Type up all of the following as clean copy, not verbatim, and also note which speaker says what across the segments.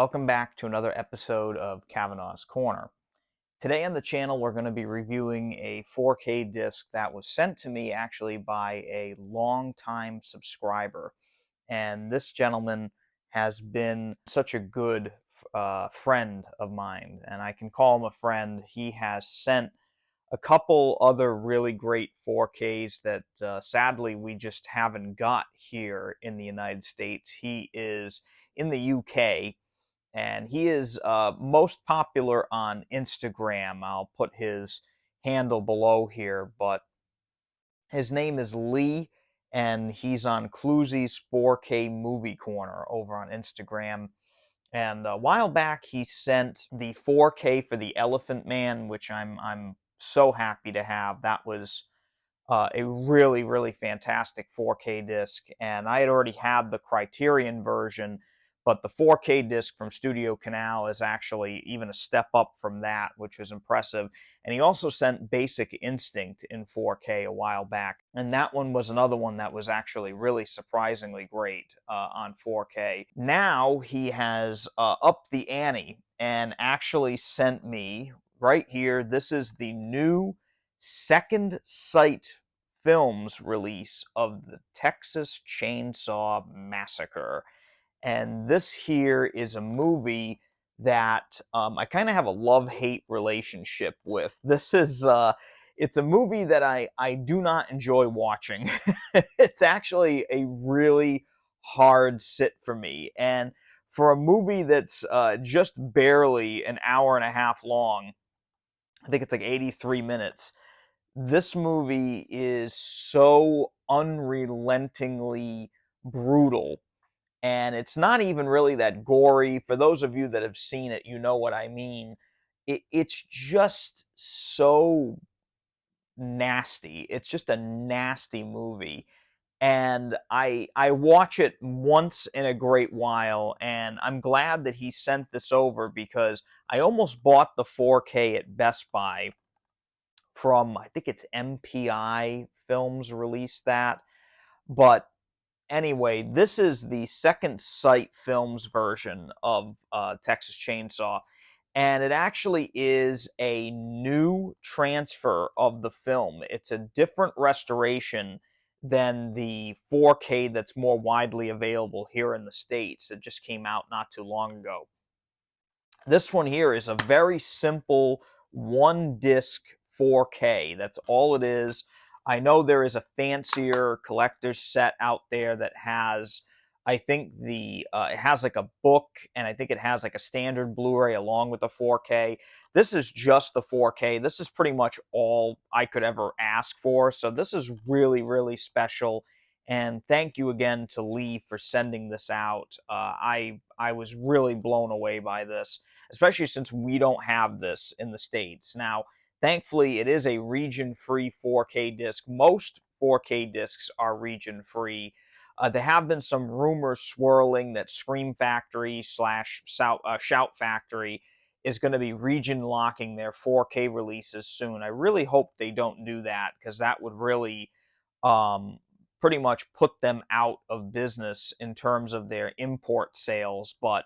Speaker 1: Welcome back to another episode of Kavanaugh's Corner. Today on the channel we're going to be reviewing a 4K disc that was sent to me actually by a longtime subscriber. And this gentleman has been such a good friend of mine, and I can call him a friend. He has sent a couple other really great 4Ks that sadly we just haven't got here in the United States. He is in the UK, and he is most popular on Instagram. I'll put his handle below here, but his name is Lee, and he's on Cluzy's 4K Movie Corner over on Instagram. And a while back, he sent the 4K for the Elephant Man, which I'm so happy to have. That was a really fantastic 4K disc, and I had already had the Criterion version, but the 4K disc from Studio Canal is actually even a step up from that, which was impressive. And he also sent Basic Instinct in 4K a while back, and that one was another one that was actually really surprisingly great on 4K. Now he has upped the ante and actually sent me right here. This is the new Second Sight Films release of the Texas Chainsaw Massacre. And this here is a movie that I kind of have a love-hate relationship with. This is, it's a movie that I do not enjoy watching. It's actually a really hard sit for me. And for a movie that's just barely an hour and a half long, I think it's like 83 minutes, this movie is so unrelentingly brutal, and it's not even really that gory. For those of you that have seen it, you know what I mean. It's just so nasty. It's just a nasty movie. And I watch it once in a great while, and I'm glad that he sent this over because I almost bought the 4K at Best Buy from, I think it's MPI Films released that. But anyway, this is the Second Sight Films version of Texas Chainsaw, and it actually is a new transfer of the film. It's a different restoration than the 4K that's more widely available here in the States. It just came out not too long ago. This one here is a very simple one disc 4K. That's all it is. I know there is a fancier collector's set out there that has, I think it has like a book, and I think it has like a standard Blu-ray along with the 4K. This is just the 4K. This is pretty much all I could ever ask for. So this is really special. And thank you again to Lee for sending this out. I was really blown away by this, especially since we don't have this in the States. Now, thankfully, it is a region-free 4K disc. Most 4K discs are region-free. There have been some rumors swirling that Scream Factory slash Shout Factory is going to be region locking their 4K releases soon. I really hope they don't do that, because that would really pretty much put them out of business in terms of their import sales. But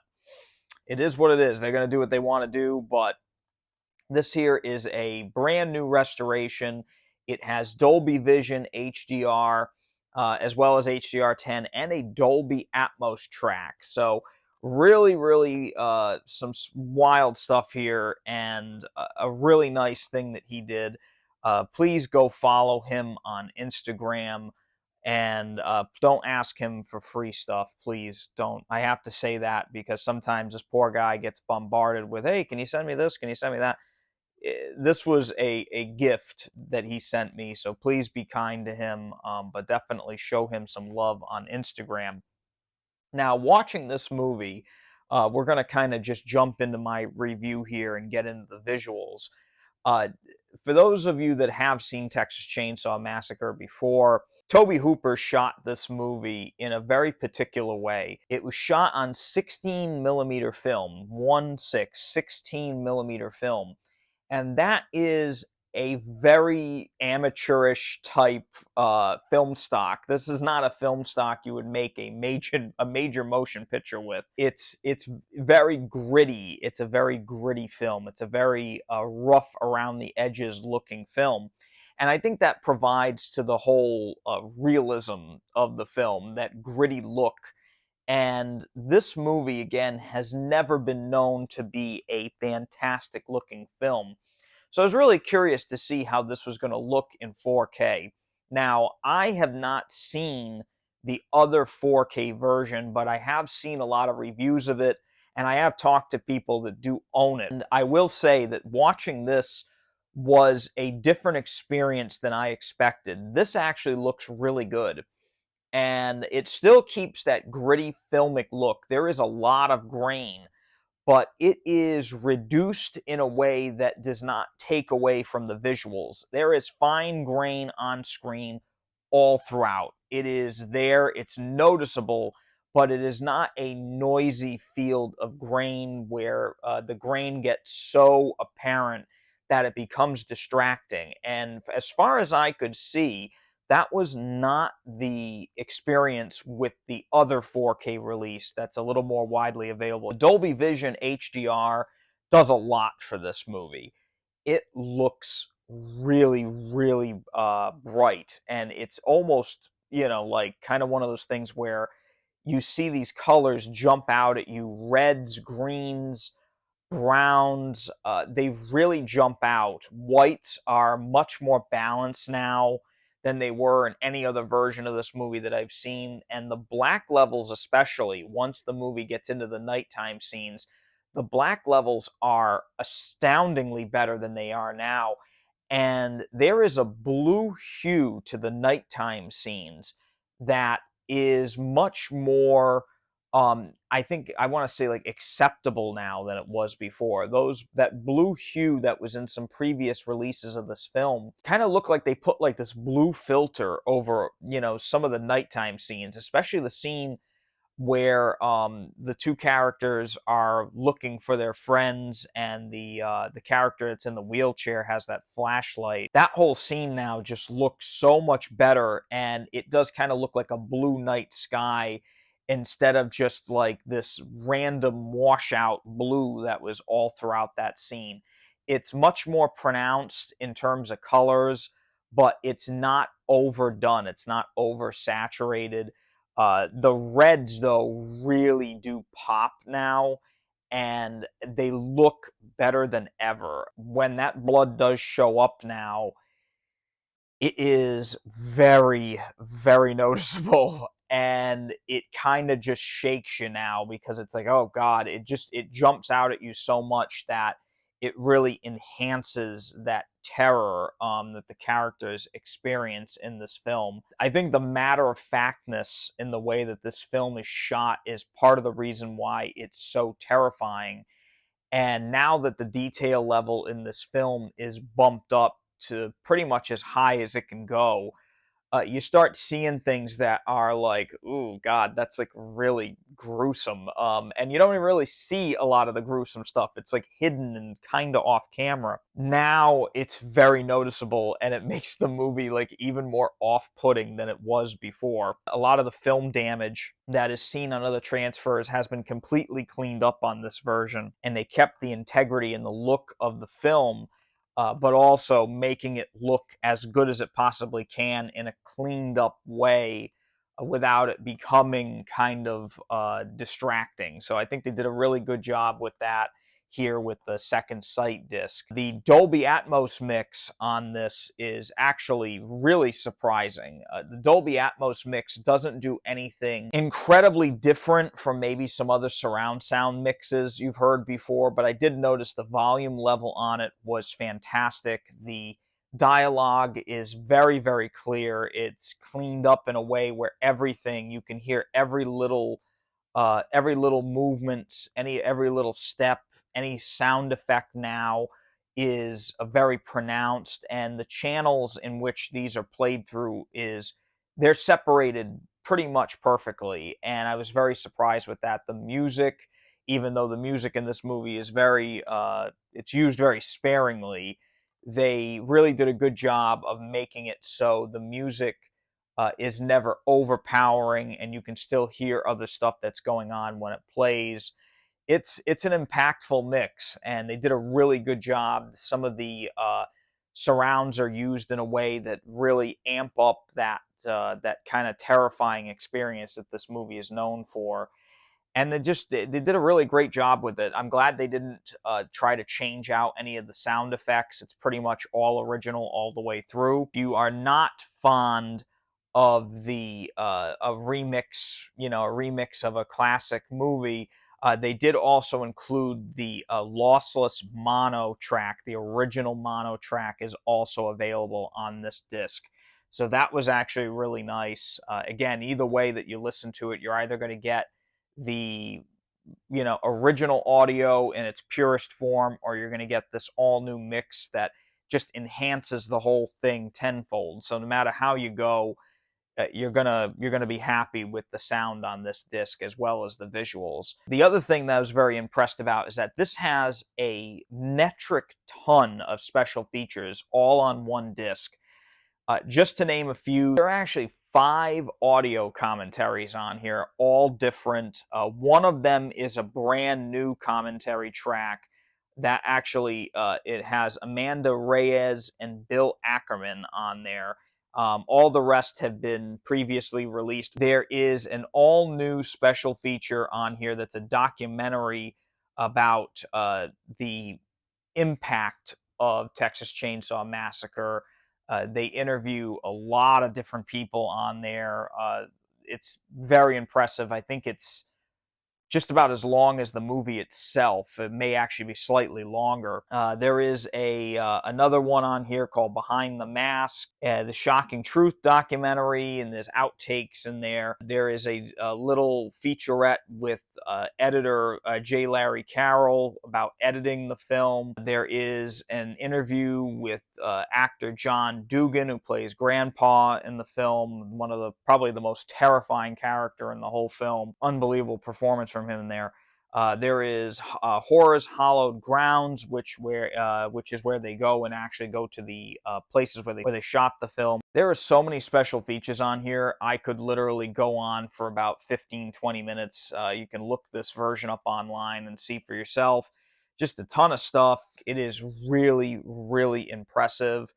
Speaker 1: it is what it is. They're going to do what they want to do, but this here is a brand new restoration. It has Dolby Vision HDR, as well as HDR10, and a Dolby Atmos track. So really some wild stuff here, and a really nice thing that he did. Please go follow him on Instagram. And don't ask him for free stuff. Please don't. I have to say that because sometimes this poor guy gets bombarded with, hey, can you send me this? Can you send me that? This was a gift that he sent me, so please be kind to him, but definitely show him some love on Instagram. Now, watching this movie, we're going to kind of just jump into my review here and get into the visuals. Uh, for those of you that have seen Texas Chainsaw Massacre before, Tobe Hooper shot this movie in a very particular way. It was shot on 16 millimeter film, 16 millimeter film. And that is a very amateurish type film stock. This is not a film stock you would make a major motion picture with. It's very gritty. It's a very gritty film. It's a very rough around the edges looking film. And I think that provides to the whole realism of the film, that gritty look. And this movie, again, has never been known to be a fantastic looking film. So I was really curious to see how this was going to look in 4K. Now, I have not seen the other 4K version, but I have seen a lot of reviews of it, and I have talked to people that do own it. And I will say that watching this was a different experience than I expected. This actually looks really good, and it still keeps that gritty filmic look. There is a lot of grain, but it is reduced in a way that does not take away from the visuals. There is fine grain on screen all throughout. It is there, it's noticeable, but it is not a noisy field of grain where the grain gets so apparent that it becomes distracting. And as far as I could see, that was not the experience with the other 4K release that's a little more widely available. Dolby Vision HDR does a lot for this movie. It looks really, really bright, and it's almost, like kind of one of those things where you see these colors jump out at you: reds, greens, browns. They really jump out. Whites are much more balanced now than they were in any other version of this movie that I've seen. And the black levels, especially once the movie gets into the nighttime scenes, the black levels are astoundingly better than they are now. And there is a blue hue to the nighttime scenes that is much more, I think I want to say, like, acceptable now than it was before. That blue hue that was in some previous releases of this film kind of looked like they put like this blue filter over, some of the nighttime scenes, especially the scene where the two characters are looking for their friends, and the character that's in the wheelchair has that flashlight. That whole scene now just looks so much better, and it does kind of look like a blue night sky instead of just like this random washout blue that was all throughout that scene. It's much more pronounced in terms of colors, but it's not overdone. It's not oversaturated. The reds, though, really do pop now, and they look better than ever. When that blood does show up now, it is very, very noticeable, and it kind of just shakes you now, because it's like, oh God, it jumps out at you so much that it really enhances that terror that the characters experience in this film. I think the matter-of-factness in the way that this film is shot is part of the reason why it's so terrifying. And now that the detail level in this film is bumped up to pretty much as high as it can go, you start seeing things that are like, ooh, God, that's like really gruesome. And you don't even really see a lot of the gruesome stuff. It's like hidden and kind of off camera. Now it's very noticeable, and it makes the movie like even more off-putting than it was before. A lot of the film damage that is seen on other transfers has been completely cleaned up on this version, and they kept the integrity and the look of the film, but also making it look as good as it possibly can in a cleaned up way, without it becoming kind of distracting. So I think they did a really good job with that here with the Second Sight disc. The Dolby Atmos mix on this is actually really surprising. The Dolby Atmos mix doesn't do anything incredibly different from maybe some other surround sound mixes you've heard before, but I did notice the volume level on it was fantastic. The dialogue is very, very clear. It's cleaned up in a way where everything, you can hear every little movement, every little step, any sound effect now is very pronounced, and the channels in which these are played through they're separated pretty much perfectly, and I was very surprised with that. The music, even though the music in this movie is it's used very sparingly, they really did a good job of making it so the music is never overpowering, and you can still hear other stuff that's going on when it plays. It's an impactful mix, and they did a really good job. Some of the surrounds are used in a way that really amp up that kind of terrifying experience that this movie is known for. And they did a really great job with it. I'm glad they didn't try to change out any of the sound effects. It's pretty much all original all the way through. If you are not fond of the a remix, a remix of a classic movie, they did also include the lossless mono track. The original mono track is also available on this disc. So that was actually really nice. Again, either way that you listen to it, you're either going to get the original audio in its purest form, or you're going to get this all new mix that just enhances the whole thing tenfold. So no matter how you go, you're gonna be happy with the sound on this disc as well as the visuals. The other thing that I was very impressed about is that this has a metric ton of special features all on one disc. Just to name a few, there are actually 5 audio commentaries on here, all different. One of them is a brand new commentary track that actually it has Amanda Reyes and Bill Ackerman on there. All the rest have been previously released. There is an all-new special feature on here that's a documentary about the impact of Texas Chainsaw Massacre. They interview a lot of different people on there. It's very impressive. I think it's just about as long as the movie itself. It may actually be slightly longer. There is another one on here called Behind the Mask, the Shocking Truth documentary, and there's outtakes in there. There is a little featurette with editor J. Larry Carroll about editing the film. There is an interview with actor John Dugan, who plays Grandpa in the film, one of the probably the most terrifying character in the whole film. Unbelievable performance from him in there. There is Horror's Hallowed Grounds, which is where they go and actually go to the places where they shot the film. There are so many special features on here. I could literally go on for about 15-20 minutes. You can look this version up online and see for yourself. Just a ton of stuff. It is really, really impressive,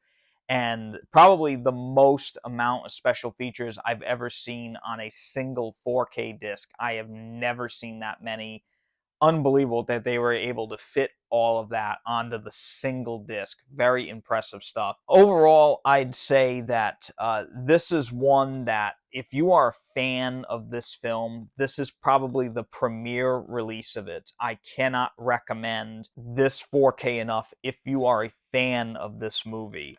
Speaker 1: and probably the most amount of special features I've ever seen on a single 4K disc. I have never seen that many. Unbelievable that they were able to fit all of that onto the single disc. Very impressive stuff. Overall, I'd say that this is one that if you are a fan of this film, this is probably the premiere release of it. I cannot recommend this 4K enough if you are a fan of this movie.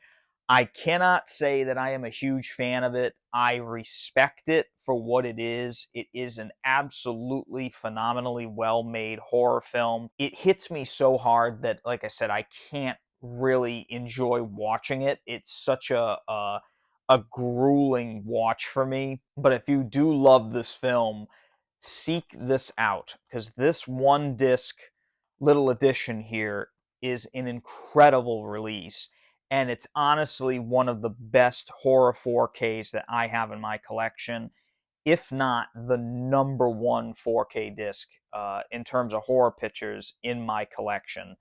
Speaker 1: I cannot say that I am a huge fan of it. I respect it for what it is. It is an absolutely phenomenally well-made horror film. It hits me so hard that, like I said, I can't really enjoy watching it. It's such a grueling watch for me. But if you do love this film, seek this out, because this one disc little edition here is an incredible release, and it's honestly one of the best horror 4Ks that I have in my collection, if not the number one 4K disc in terms of horror pictures in my collection.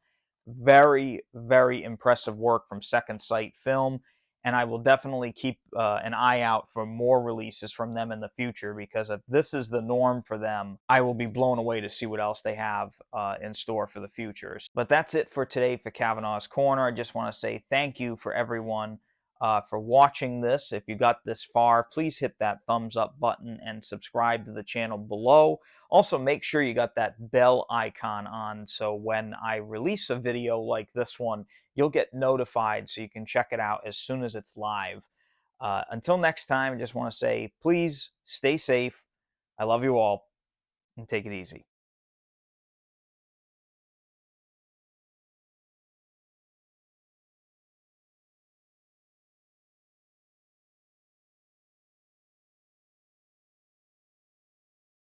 Speaker 1: Very, very impressive work from Second Sight Film, and I will definitely keep an eye out for more releases from them in the future, because if this is the norm for them, I will be blown away to see what else they have in store for the future. But that's it for today for Kavanaugh's Corner. I just want to say thank you for everyone for watching this. If you got this far, please hit that thumbs up button and subscribe to the channel below. Also, make sure you got that bell icon on, so when I release a video like this one, you'll get notified so you can check it out as soon as it's live. Until next time, I just want to say, please stay safe. I love you all, and take it easy.